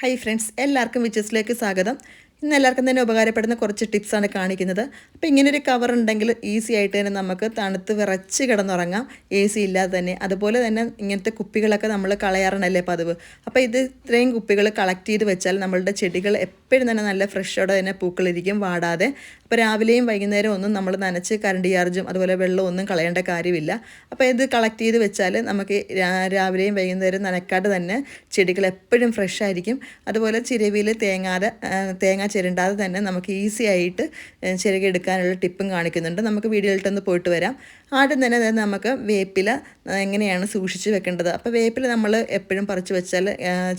Hi friends, എല്ലാവർക്കും വിച്ചസിലേക്ക് സ്വാഗതം. ഇന്ന് എല്ലാവർക്കും തന്നെ ഉപകാരപ്പെടുന്ന കുറച്ച് ടിപ്സാണ് കാണിക്കുന്നത്. അപ്പോൾ ഇങ്ങനൊരു കവർ ഉണ്ടെങ്കിൽ ഈസി ആയിട്ട് തന്നെ നമുക്ക് തണുത്ത് വിറച്ച് കിടന്നുറങ്ങാം, എ സി ഇല്ലാതെ തന്നെ. അതുപോലെ തന്നെ ഇങ്ങനത്തെ കുപ്പികളൊക്കെ നമ്മൾ കളയാറുണ്ടല്ലേ പതിവ്. അപ്പോൾ ഇത്രയും കുപ്പികൾ കളക്ട് ചെയ്ത് വെച്ചാൽ നമ്മളുടെ ചെടികൾ എപ്പോഴും തന്നെ നല്ല ഫ്രഷോടെ തന്നെ പൂക്കളിരിക്കും, വാടാതെ. അപ്പോൾ രാവിലെയും വൈകുന്നേരവും ഒന്നും നമ്മൾ നനച്ച് കറണ്ട് ചാർജും അതുപോലെ വെള്ളവും ഒന്നും കളയേണ്ട കാര്യമില്ല. അപ്പോൾ ഇത് കളക്ട് ചെയ്ത് വെച്ചാൽ നമുക്ക് രാവിലെയും വൈകുന്നേരം നനക്കാതെ തന്നെ ചെടികൾ എപ്പോഴും ഫ്രഷ് ആയിരിക്കും. അതുപോലെ ചിരവിയിൽ തേങ്ങ ചിരണ്ടാതെ തന്നെ നമുക്ക് ഈസി ആയിട്ട് ചിരകിയെടുക്കാനുള്ള ടിപ്പും കാണിക്കുന്നുണ്ട്. നമുക്ക് വീഡിയോയിലിട്ടൊന്ന് പോയിട്ട് വരാം. ആദ്യം തന്നെ നമുക്ക് വേപ്പില എങ്ങനെയാണ് സൂക്ഷിച്ച് വെക്കേണ്ടത്. അപ്പോൾ വേപ്പില നമ്മൾ എപ്പോഴും പറിച്ച് വെച്ചാൽ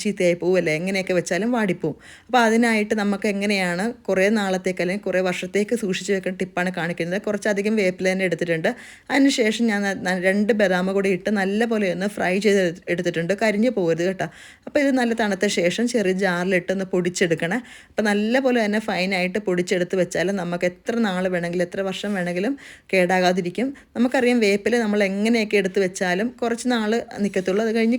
ചീത്തയായി പോവുമല്ലേ, എങ്ങനെയൊക്കെ വെച്ചാലും വാടിപ്പോവും. അപ്പോൾ അതിനായിട്ട് നമുക്ക് എങ്ങനെയാണ് കുറേ നാളത്തേക്ക് അല്ലെങ്കിൽ കുറേ വർഷത്തേക്ക് സൂക്ഷിച്ച് വെക്കുന്ന ടിപ്പാണ് കാണിക്കുന്നത്. കുറച്ചധികം വേപ്പില തന്നെ എടുത്തിട്ടുണ്ട്. അതിനുശേഷം ഞാൻ 2 ബദാം കൂടി ഇട്ട് നല്ലപോലെ ഒന്ന് ഫ്രൈ ചെയ്ത് എടുത്തിട്ടുണ്ട്. കരിഞ്ഞു പോകരുത് കേട്ടോ. അപ്പോൾ ഇത് നല്ല തണുത്ത ശേഷം ചെറിയ ജാറിലിട്ട് ഒന്ന് പൊടിച്ചെടുക്കണേ. അപ്പോൾ നല്ലപോലെ തന്നെ ഫൈനായിട്ട് പൊടിച്ചെടുത്ത് വെച്ചാൽ നമുക്ക് എത്ര നാൾ വേണമെങ്കിലും എത്ര വർഷം വേണമെങ്കിലും കേടാകാതിരിക്കും. നമുക്കറിയാം വേപ്പില നമ്മൾ എങ്ങനെയൊക്കെ എടുത്ത് വെച്ചാലും കുറച്ച് നാൾ നിൽക്കത്തുള്ളൂ, അത് കഴിഞ്ഞ്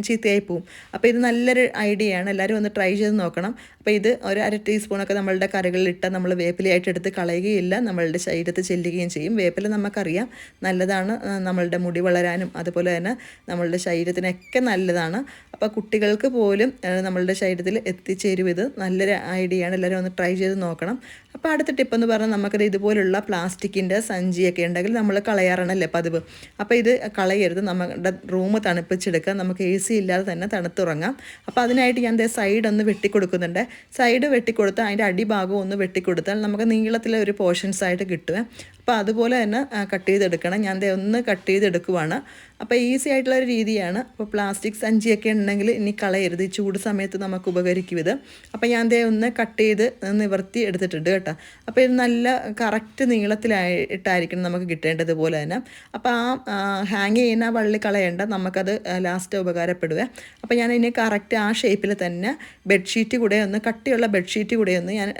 ചീത്തയായി പോവും. അപ്പോൾ ഇത് നല്ലൊരു ഐഡിയയാണ്, എല്ലാവരും ഒന്ന് ട്രൈ ചെയ്ത് നോക്കണം. അപ്പോൾ ഇത് ഒരു 1/2 ടീസ്പൂണൊക്കെ നമ്മളുടെ കറികളിലിട്ട് നമ്മൾ വേപ്പിലയായിട്ട് എടുത്ത് കളയുകയില്ല, നമ്മളുടെ ശരീരത്തിൽ ചെല്ലുകയും ചെയ്യും. വേപ്പില നമുക്കറിയാം നല്ലതാണ്, നമ്മളുടെ മുടി വളരാനും അതുപോലെ തന്നെ നമ്മളുടെ ശരീരത്തിനൊക്കെ നല്ലതാണ്. അപ്പോൾ കുട്ടികൾക്ക് പോലും നമ്മളുടെ ശരീരത്തിൽ എത്തിച്ചേരും. ഇത് നല്ലൊരു ഐഡിയയാണ്, എല്ലാവരും ഒന്ന് ട്രൈ ചെയ്ത് നോക്കണം. അപ്പോൾ അടുത്ത ടിപ്പെന്ന് പറഞ്ഞാൽ നമുക്കത് ഇതുപോലുള്ള പ്ലാസ്റ്റിക്കിൻ്റെ സഞ്ചിയൊക്കെ ഉണ്ടെങ്കിൽ നമ്മൾ കളയാറാണല്ലേ പതിവ്. അപ്പോൾ ഇത് കളയരുത്, നമ്മുടെ റൂം തണുപ്പിച്ചെടുക്കുക, നമുക്ക് എ സി ഇല്ലാതെ തന്നെ തണുത്തുറങ്ങാം. അപ്പോൾ അതിനായിട്ട് ഞാൻ സൈഡ് ഒന്ന് വെട്ടിക്കൊടുക്കുന്നുണ്ട്. സൈഡ് വെട്ടിക്കൊടുത്ത് അതിൻ്റെ അടിഭാഗം ഒന്ന് വെട്ടിക്കൊടുത്താൽ നമുക്ക് നീളത്തിലെ ഒരു പോർഷൻസായിട്ട് കിട്ടുക. അപ്പോൾ അതുപോലെ തന്നെ കട്ട് ചെയ്തെടുക്കണം. ഞാൻ ഒന്ന് കട്ട് ചെയ്തെടുക്കുവാണ്. അപ്പോൾ ഈസി ആയിട്ടുള്ളൊരു രീതിയാണ്. അപ്പോൾ പ്ലാസ്റ്റിക് സഞ്ചിയൊക്കെ ഉണ്ടെങ്കിൽ ഇനി കളയരുത്, ഈ ചൂട് സമയത്ത് നമുക്ക് ഉപകരിക്കും ഇത്. അപ്പോൾ ഞാൻ ഒന്ന് കട്ട് ചെയ്ത് നിവർത്തി എടുത്തിട്ടുണ്ട് കേട്ടോ. അപ്പോൾ ഇത് നല്ല കറക്റ്റ് നീളത്തിലായിട്ടായിരിക്കണം നമുക്ക് കിട്ടേണ്ടത് പോലെ തന്നെ. അപ്പോൾ ആ ഹാങ് ചെയ്യുന്ന വള്ളി കളയേണ്ട, നമുക്കത് ലാസ്റ്റ് ഉപകാരപ്പെടുക. അപ്പോൾ ഞാൻ ഇനി കറക്റ്റ് ആ ഷേപ്പിൽ തന്നെ ബെഡ്ഷീറ്റ് കൂടെ ഒന്ന് കട്ടിയുള്ള ബെഡ്ഷീറ്റ് കൂടെ ഒന്ന് ഞാൻ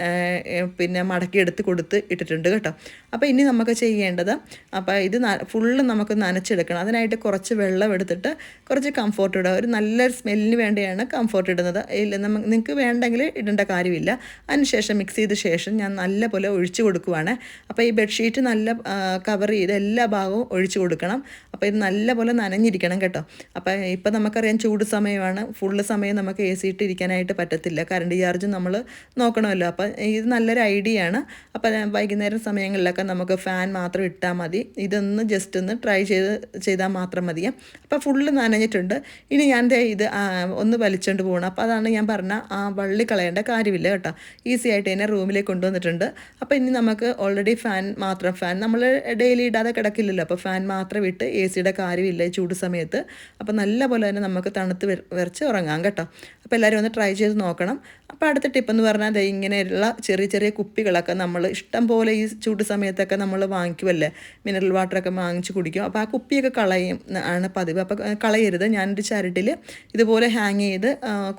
പിന്നെ മടക്കിയെടുത്ത് കൊടുത്ത് ഇട്ടിട്ടുണ്ട് കേട്ടോ. അപ്പോൾ ഇനി നമുക്ക് ചെയ്യേണ്ടത്, അപ്പോൾ ഇത് ഫുള്ള് നമുക്ക് നനച്ചെടുക്കണം. അതിനായിട്ട് കുറച്ച് വെള്ളം എടുത്തിട്ട് കുറച്ച് കംഫോർട്ട് ഇടുക. ഒരു നല്ലൊരു സ്മെല്ലിന് വേണ്ടിയാണ് കംഫോർട്ട് ഇടുന്നത്. നിങ്ങൾക്ക് വേണ്ടെങ്കിൽ ഇടേണ്ട കാര്യമില്ല. അതിനുശേഷം മിക്സ് ചെയ്ത ശേഷം ഞാൻ നല്ലപോലെ ഒഴിച്ചു കൊടുക്കുവാണ്. അപ്പോൾ ഈ ബെഡ്ഷീറ്റ് നല്ല കവർ ചെയ്ത് എല്ലാ ഭാഗവും ഒഴിച്ചു കൊടുക്കണം. അപ്പോൾ ഇത് നല്ലപോലെ നനഞ്ഞിരിക്കണം കേട്ടോ. അപ്പോൾ ഇപ്പം നമുക്കറിയാം ചൂട് സമയമാണ്, ഫുള്ള് സമയം നമുക്ക് എ സി ഇട്ടിരിക്കാനായിട്ട് പറ്റത്തില്ല, കറണ്ട് ചാർജ് നമ്മൾ നോക്കണമല്ലോ. അപ്പോൾ ഇത് നല്ലൊരു ഐഡിയ ആണ്. അപ്പോൾ വൈകുന്നേരം സമയങ്ങളിലൊക്കെ നമുക്ക് ഫാൻ മാത്രം ഇട്ടാൽ മതി. ഇതൊന്ന് ജസ്റ്റ് ഒന്ന് ട്രൈ ചെയ്താൽ മാത്രം മതിയെ. അപ്പോൾ ഫുള്ള് നനഞ്ഞിട്ടുണ്ട്. ഇനി ഞാൻ ഇത് ഒന്ന് വലിച്ചുകൊണ്ട് പോകണം. അപ്പോൾ അതാണ് ഞാൻ പറഞ്ഞ ആ വള്ളി കളയേണ്ട കാര്യമില്ല കേട്ടോ. ഈസി ആയിട്ട് തന്നെ റൂമിലേക്ക് കൊണ്ടുവന്നിട്ടുണ്ട്. അപ്പോൾ ഇനി നമുക്ക് ഓൾറെഡി ഫാൻ നമ്മൾ ഡെയിലി ഇടാതെ കിടക്കില്ലല്ലോ. അപ്പോൾ ഫാൻ മാത്രം ഇട്ട് എ സിയുടെ കാര്യമില്ല ഈ ചൂട് സമയത്ത്. അപ്പോൾ നല്ലപോലെ തന്നെ നമുക്ക് തണുത്ത് വിറച്ച് ഉറങ്ങാം കേട്ടോ. അപ്പോൾ എല്ലാവരും ഒന്ന് ട്രൈ ചെയ്ത് നോക്കണം. അപ്പോൾ അടുത്ത ടിപ്പെന്ന് പറഞ്ഞാൽ ഇങ്ങനെയുള്ള ചെറിയ ചെറിയ കുപ്പികളൊക്കെ നമ്മൾ ഇഷ്ടം പോലെ ഈ ചൂട് സമയത്തൊക്കെ നമ്മൾ വാങ്ങിക്കുമല്ലേ, മിനറൽ വാട്ടറൊക്കെ വാങ്ങിച്ച് കുടിക്കും. അപ്പോൾ ആ കുപ്പിയൊക്കെ കളയും ആണ് പതിവ്. അപ്പോൾ കളയരുത്. ഞാനൊരു ചരടിൽ ഇതുപോലെ ഹാങ് ചെയ്ത്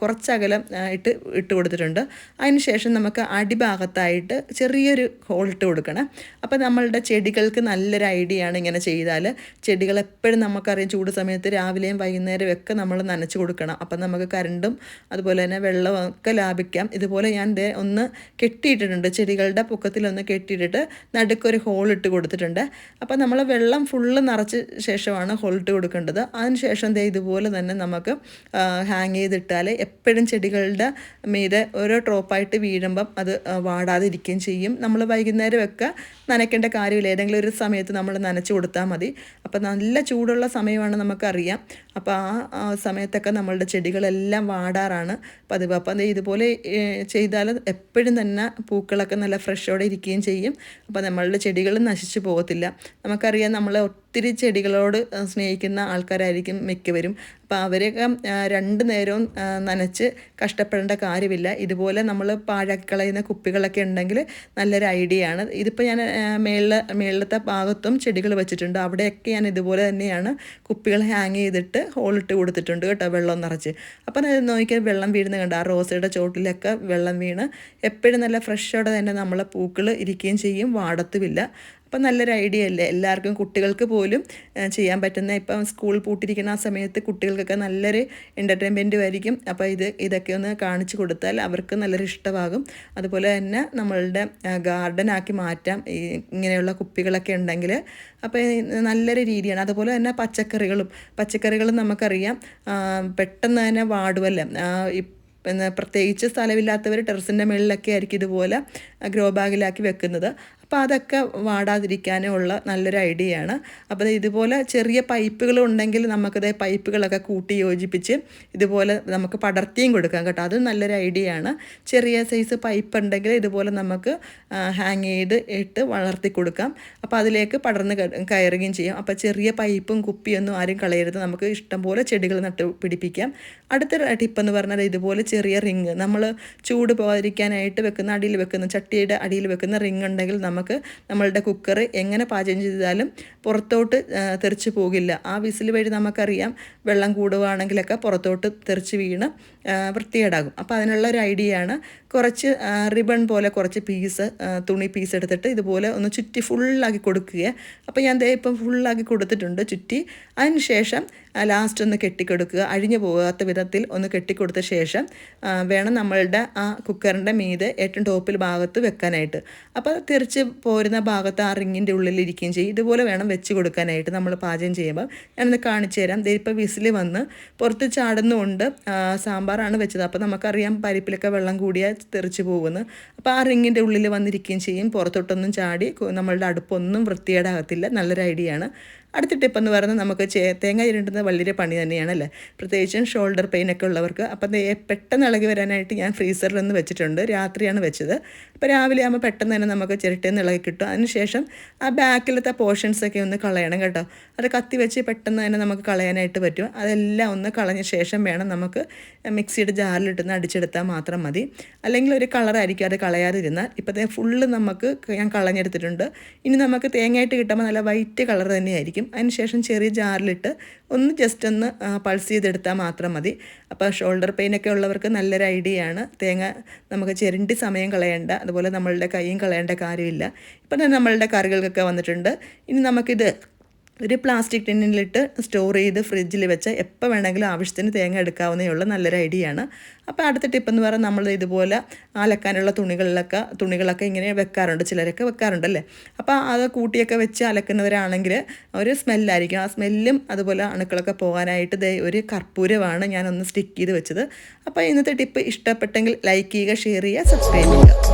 കുറച്ചകലം ഇട്ട് കൊടുത്തിട്ടുണ്ട്. അതിന് ശേഷം നമുക്ക് അടിഭാഗത്തായിട്ട് ചെറിയൊരു ഹോൾ ഇട്ട് കൊടുക്കണം. അപ്പോൾ നമ്മളുടെ ചെടികൾക്ക് നല്ലൊരു ഐഡിയ ആണ് ഇങ്ങനെ ചെയ്താൽ. ചെടികൾ എപ്പോഴും നമുക്കറിയാം ചൂട് സമയത്ത് രാവിലെയും വൈകുന്നേരവും ഒക്കെ നമ്മൾ നനച്ച് കൊടുക്കണം. അപ്പം നമുക്ക് കറണ്ടും അതുപോലെ തന്നെ വെള്ളവും ഒക്കെ ലാഭിക്കാം. ഇതുപോലെ ഞാൻ ഒന്ന് കെട്ടിയിട്ടിട്ടുണ്ട്, ചെടികളുടെ പൊക്കത്തിലൊന്ന് കെട്ടിയിട്ടിട്ട് നടുക്കൊരു ഹോൾ ഇട്ട് കൊടുത്തിട്ടുണ്ട്. അപ്പോൾ നമ്മൾ വെള്ളം ഫുള്ള് നിറച്ച ശേഷമാണ് ഹോൾ ഇട്ട് കൊടുക്കേണ്ടത്. അതിനുശേഷം ഇതുപോലെ തന്നെ നമുക്ക് ഹാങ് ചെയ്തിട്ടാൽ എപ്പോഴും ചെടികളുടെ മീതെ ഓരോ ഡ്രോപ്പായിട്ട് വീഴുമ്പം അത് വാടാതിരിക്കുകയും ചെയ്യും. നമ്മൾ വൈകുന്നേരമൊക്കെ നനയ്ക്കേണ്ട കാര്യമില്ല, ഏതെങ്കിലും ഒരു സമയത്ത് നമ്മൾ നനച്ച് കൊടുത്താൽ മതി. അപ്പോൾ നല്ല ചൂടുള്ള സമയമാണ് നമുക്കറിയാം. അപ്പോൾ ആ സമയത്തൊക്കെ നമ്മളുടെ ചെടികളെല്ലാം വാടാറാണ് പതിവ്. അപ്പോൾ ഇതുപോലെ ചെയ്താൽ എപ്പോഴും തന്നെ പൂക്കളൊക്കെ നല്ല ഫ്രഷോടെ ഇരിക്കുകയും ചെയ്യും. അപ്പോൾ നമ്മളുടെ ചെടികൾ നശിച്ചു പോകത്തില്ല. നമുക്കറിയാം നമ്മൾ ഒത്തിരി ചെടികളോട് സ്നേഹിക്കുന്ന ആൾക്കാരായിരിക്കും മിക്കവരും. അപ്പോൾ അവരൊക്കെ 2 നേരവും നനച്ച് കഷ്ടപ്പെടേണ്ട കാര്യമില്ല. ഇതുപോലെ നമ്മൾ പാഴാക്കി കളയുന്ന കുപ്പികളൊക്കെ ഉണ്ടെങ്കിൽ നല്ലൊരു ഐഡിയ ആണ്. ഇതിപ്പോൾ ഞാൻ മേളിലത്തെ ഭാഗത്തും ചെടികൾ വെച്ചിട്ടുണ്ട്. അവിടെയൊക്കെ ഞാൻ ഇതുപോലെ തന്നെയാണ് കുപ്പികൾ ഹാങ് ചെയ്തിട്ട് ഹോളിട്ട് കൊടുത്തിട്ടുണ്ട് കേട്ടോ, വെള്ളം നിറച്ച്. അപ്പം നോക്കിയാൽ വെള്ളം വീഴുന്ന കണ്ട, ആ റോസയുടെ ചോട്ടിലൊക്കെ വെള്ളം വീണ് എപ്പോഴും നല്ല ഫ്രഷോടെ തന്നെ നമ്മളെ പൂക്കൾ ഇരിക്കുകയും ചെയ്യും, വാടത്തുമില്ല. അപ്പം നല്ലൊരു ഐഡിയ അല്ലേ, എല്ലാവർക്കും കുട്ടികൾക്ക് പോലും ചെയ്യാൻ പറ്റുന്ന. ഇപ്പം സ്കൂൾ പൂട്ടിയിരിക്കുന്ന ആ സമയത്ത് കുട്ടികൾക്കൊക്കെ നല്ലൊരു എൻ്റർടൈൻമെൻറ്റും ആയിരിക്കും. അപ്പോൾ ഇതൊക്കെ ഒന്ന് കാണിച്ചു കൊടുത്താൽ അവർക്ക് നല്ലൊരു ഇഷ്ടമാകും. അതുപോലെ തന്നെ നമ്മളുടെ ഗാർഡനാക്കി മാറ്റാം ഇങ്ങനെയുള്ള കുപ്പികളൊക്കെ ഉണ്ടെങ്കിൽ. അപ്പോൾ നല്ലൊരു രീതിയാണ്. അതുപോലെ തന്നെ പച്ചക്കറികളും നമുക്കറിയാം പെട്ടെന്ന് തന്നെ വാടുമല്ലോ. പിന്നെ പ്രത്യേകിച്ച് സ്ഥലമില്ലാത്തവർ ടെറസിൻ്റെ മുകളിലൊക്കെ ആയിരിക്കും ഇതുപോലെ ഗ്രോ ബാഗിലാക്കി വെക്കുന്നത്. അപ്പോൾ അതൊക്കെ വാടാതിരിക്കാനുള്ള നല്ലൊരു ഐഡിയയാണ്. അപ്പോൾ ഇതുപോലെ ചെറിയ പൈപ്പുകൾ ഉണ്ടെങ്കിൽ നമുക്കത് പൈപ്പുകളൊക്കെ കൂട്ടി യോജിപ്പിച്ച് ഇതുപോലെ നമുക്ക് പടർത്തിയും കൊടുക്കാം കേട്ടോ. അതും നല്ലൊരു ഐഡിയയാണ്. ചെറിയ സൈസ് പൈപ്പ് ഉണ്ടെങ്കിൽ ഇതുപോലെ നമുക്ക് ഹാങ് ചെയ്ത് ഇട്ട് വളർത്തി കൊടുക്കാം. അപ്പോൾ അതിലേക്ക് പടർന്ന് കയറുകയും ചെയ്യും. അപ്പോൾ ചെറിയ പൈപ്പും കുപ്പിയൊന്നും ആരും കളയരുത്. നമുക്ക് ഇഷ്ടംപോലെ ചെടികൾ നട്ട് പിടിപ്പിക്കാം. അടുത്ത ടിപ്പെന്ന് പറഞ്ഞാൽ ഇതുപോലെ ചെറിയ റിങ്, നമ്മൾ ചൂട് പോകാതിരിക്കാനായിട്ട് വെക്കുന്ന അടിയിൽ വെക്കുന്ന ചട്ടിയുടെ അടിയിൽ വെക്കുന്ന റിങ് ഉണ്ടെങ്കിൽ നമുക്ക് നമ്മളുടെ കുക്കർ എങ്ങനെ പാചകം ചെയ്താലും പുറത്തോട്ട് തെറിച്ച് പോകില്ല. ആ വിസിൽ വഴി നമുക്കറിയാം വെള്ളം കൂടുകയാണെങ്കിലൊക്കെ പുറത്തോട്ട് തെറിച്ച് വീണ് വൃത്തികേടാകും. അപ്പോൾ അതിനുള്ള ഒരു ഐഡിയയാണ്. കുറച്ച് റിബൺ പോലെ കുറച്ച് തുണി പീസ് എടുത്തിട്ട് ഇതുപോലെ ഒന്ന് ചുറ്റി ഫുള്ളാക്കി കൊടുക്കുക. അപ്പോൾ ഞാൻ ഇപ്പം ഫുള്ളാക്കി കൊടുത്തിട്ടുണ്ട് ചുറ്റി. അതിന് ശേഷം ലാസ്റ്റ് ഒന്ന് കെട്ടിക്കൊടുക്കുക. അഴിഞ്ഞു പോകാത്ത വിധത്തിൽ ഒന്ന് കെട്ടിക്കൊടുത്ത ശേഷം വേണം നമ്മളുടെ ആ കുക്കറിൻ്റെ മീതെ ഏറ്റവും ടോപ്പിൽ ഭാഗത്ത് വെക്കാനായിട്ട്. അപ്പോൾ തിരിച്ച് പോരുന്ന ഭാഗത്ത് ആ റിങ്ങിൻ്റെ ഉള്ളിലിരിക്കുകയും ചെയ്യും. ഇതുപോലെ വേണം വെച്ച് കൊടുക്കാനായിട്ട് നമ്മൾ പാചകം ചെയ്യുമ്പോൾ. ഞാനൊന്ന് കാണിച്ചു തരാം. ഇപ്പോൾ വിസിൽ വന്ന് പുറത്ത് ചാടുന്നുകൊണ്ട് സാമ്പാറാണ് വെച്ചത്. അപ്പോൾ നമുക്കറിയാം പരിപ്പിലൊക്കെ വെള്ളം കൂടിയാൽ തെറിച്ച് പോകുന്നു. അപ്പോൾ ആ റിങ്ങിൻ്റെ ഉള്ളിൽ വന്നിരിക്കുകയും ചെയ്യും. പുറത്തോട്ടൊന്നും ചാടി നമ്മളുടെ അടുപ്പൊന്നും വൃത്തികേടാകത്തില്ല. നല്ലൊരു ഐഡിയ ആണ്. അടുത്ത ടിപ്പെന്ന് പറയുന്നത് നമുക്ക് തേങ്ങ ചിരണ്ടുന്നത് വളരെ പണി തന്നെയാണല്ലേ, പ്രത്യേകിച്ചും ഷോൾഡർ പെയിനൊക്കെ ഉള്ളവർക്ക്. അപ്പം പെട്ടെന്ന് ഇളകി വരാനായിട്ട് ഞാൻ ഫ്രീസറിലൊന്ന് വെച്ചിട്ടുണ്ട്. രാത്രിയാണ് വെച്ചത്. അപ്പോൾ രാവിലെ ആകുമ്പോൾ പെട്ടെന്ന് തന്നെ നമുക്ക് ചിരട്ടേന്ന് ഇളകി കിട്ടും. അതിനുശേഷം ആ ബാക്കിലത്തെ പോർഷൻസൊക്കെ ഒന്ന് കളയണം കേട്ടോ. അത് കത്തി വെച്ച് പെട്ടെന്ന് തന്നെ നമുക്ക് കളയാനായിട്ട് പറ്റും. അതെല്ലാം ഒന്ന് കളഞ്ഞ ശേഷം വേണം നമുക്ക് മിക്സിയുടെ ജാറിലിട്ടൊന്ന് അടിച്ചെടുത്താൽ മാത്രം മതി. അല്ലെങ്കിൽ ഒരു കളറായിരിക്കും അത് കളയാതിരുന്നാൽ. ഇപ്പോഴത്തെ ഫുള്ള് നമുക്ക് ഞാൻ കളഞ്ഞെടുത്തിട്ടുണ്ട്. ഇനി നമുക്ക് തേങ്ങയായിട്ട് കിട്ടുമ്പോൾ നല്ല വൈറ്റ് കളർ തന്നെയായിരിക്കും. അതിനുശേഷം ചെറിയ ജാറിലിട്ട് ഒന്ന് ജസ്റ്റ് ഒന്ന് പൾസ് ചെയ്തെടുത്താൽ മാത്രം മതി. അപ്പോൾ ഷോൾഡർ പെയിനൊക്കെ ഉള്ളവർക്ക് നല്ലൊരു ഐഡിയയാണ്. തേങ്ങ നമുക്ക് ചിരണ്ടി സമയം കളയേണ്ട, അതുപോലെ നമ്മളുടെ കൈയും കളയേണ്ട കാര്യമില്ല. ഇപ്പം തന്നെ നമ്മളുടെ കറികൾക്കൊക്കെ വന്നിട്ടുണ്ട്. ഇനി നമുക്കിത് ഒരു പ്ലാസ്റ്റിക് ടിന്നിലിട്ട് സ്റ്റോർ ചെയ്ത് ഫ്രിഡ്ജിൽ വെച്ച് എപ്പോൾ വേണമെങ്കിലും ആവശ്യത്തിന് തേങ്ങ എടുക്കാവുന്നേ ഉള്ള നല്ലൊരു ഐഡിയയാണ്. അപ്പോൾ അടുത്ത ടിപ്പെന്ന് പറഞ്ഞാൽ നമ്മൾ ഇതുപോലെ അലക്കാനുള്ള തുണികളൊക്കെ ഇങ്ങനെ വെക്കാറുണ്ട്, ചിലരൊക്കെ വെക്കാറുണ്ടല്ലേ. അപ്പോൾ അത് കൂട്ടിയൊക്കെ വെച്ച് അലക്കുന്നവരാണെങ്കിൽ ഒരു സ്മെല്ലായിരിക്കും. ആ സ്മെല്ലും അതുപോലെ അണുക്കളൊക്കെ പോകാനായിട്ട് ഒരു കർപ്പൂരമാണ് ഞാനൊന്ന് സ്റ്റിക്ക് ചെയ്ത് വെച്ചത്. അപ്പോൾ ഇന്നത്തെ ടിപ്പ് ഇഷ്ടപ്പെട്ടെങ്കിൽ ലൈക്ക് ചെയ്യുക, ഷെയർ ചെയ്യുക, സബ്സ്ക്രൈബ് ചെയ്യുക.